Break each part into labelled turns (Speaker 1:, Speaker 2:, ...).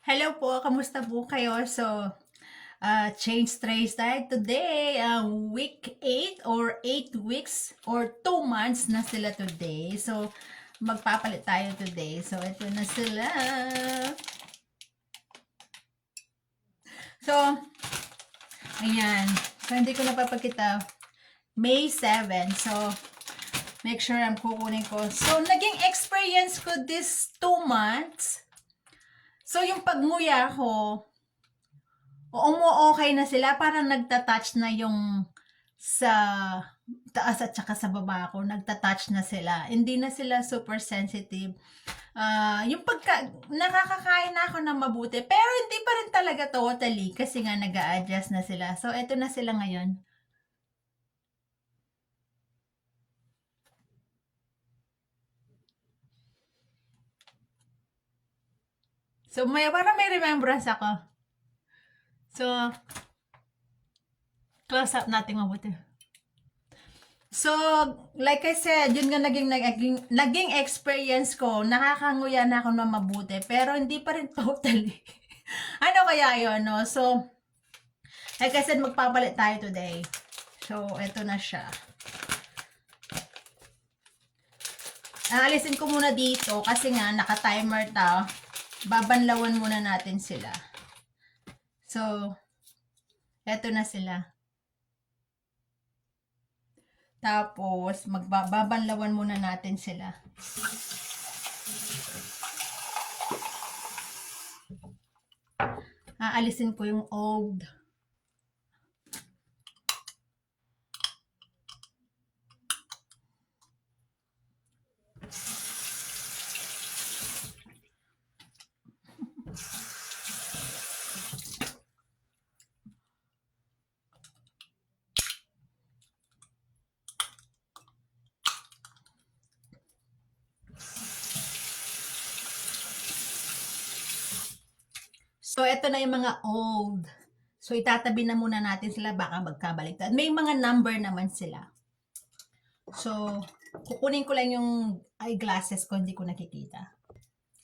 Speaker 1: Hello po, kamusta po kayo? So, change trace tayo today. Week 8 or 8 weeks or 2 months na sila today. So, magpapalit tayo today. So, ito na sila. So, ayan. So, hindi ko napapakita. May 7. So, make sure I'm kukunin ko. So, naging experience ko this 2 months. So, yung pagmuya ko, okay na sila. Parang nagta-touch na yung sa taas at saka sa baba ko. Nagta-touch na sila. Hindi na sila super sensitive. Yung nakakakain na ako ng mabuti. Pero hindi pa rin talaga totally kasi nga nag-a-adjust na sila. So, eto na sila ngayon. So, parang may remembrance ako. So, close up natin mabuti. So, like I said, yun nga naging experience ko. Nakakanguya na ako na mabuti. Pero hindi pa rin totally. Ano kaya yun, no? So, like I said, magpapalit tayo today. So, eto na siya. Aalisin ko muna dito kasi nga naka-timer ta. Babanlawan muna natin sila. So, eto na sila. Tapos, magbabanlawan muna natin sila. Aalisin ko yung old. So, ito na yung mga old. So, itatabi na muna natin sila. Baka magkabaliktad. May mga number naman sila. So, kukunin ko lang yung eyeglasses ko. Hindi ko nakikita.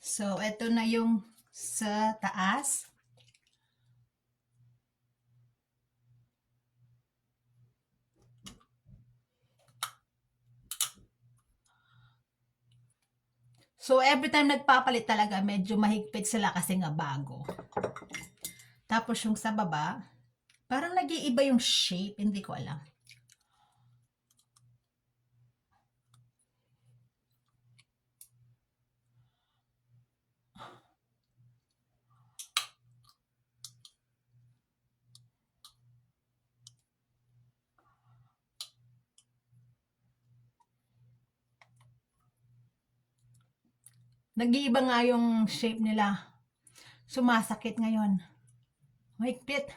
Speaker 1: So, ito na yung sa taas. So, every time nagpapalit talaga, medyo mahigpit sila kasi nga bago. Tapos yung sa baba, parang nag-iiba yung shape. Hindi ko alam. Nag-iiba nga yung shape nila. Sumasakit ngayon. Mahigpit.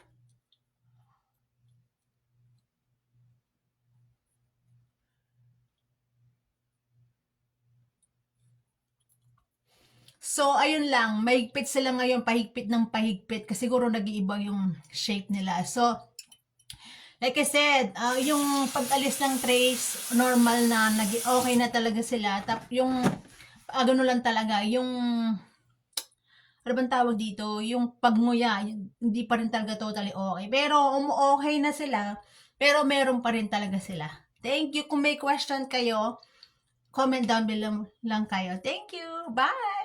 Speaker 1: So, ayun lang. Mahigpit sila ngayon. Pahigpit ng pahigpit. Kasi siguro nag-iiba yung shape nila. So, like I said, yung pag-alis ng trace, normal na. Okay na talaga sila. Yung, gano'n lang talaga. Yung, ano bang tawag dito? Yung pagnguya, hindi pa rin talaga totally okay. Pero, okay na sila. Pero, meron pa rin talaga sila. Thank you. Kung may question kayo, comment down below lang kayo. Thank you. Bye!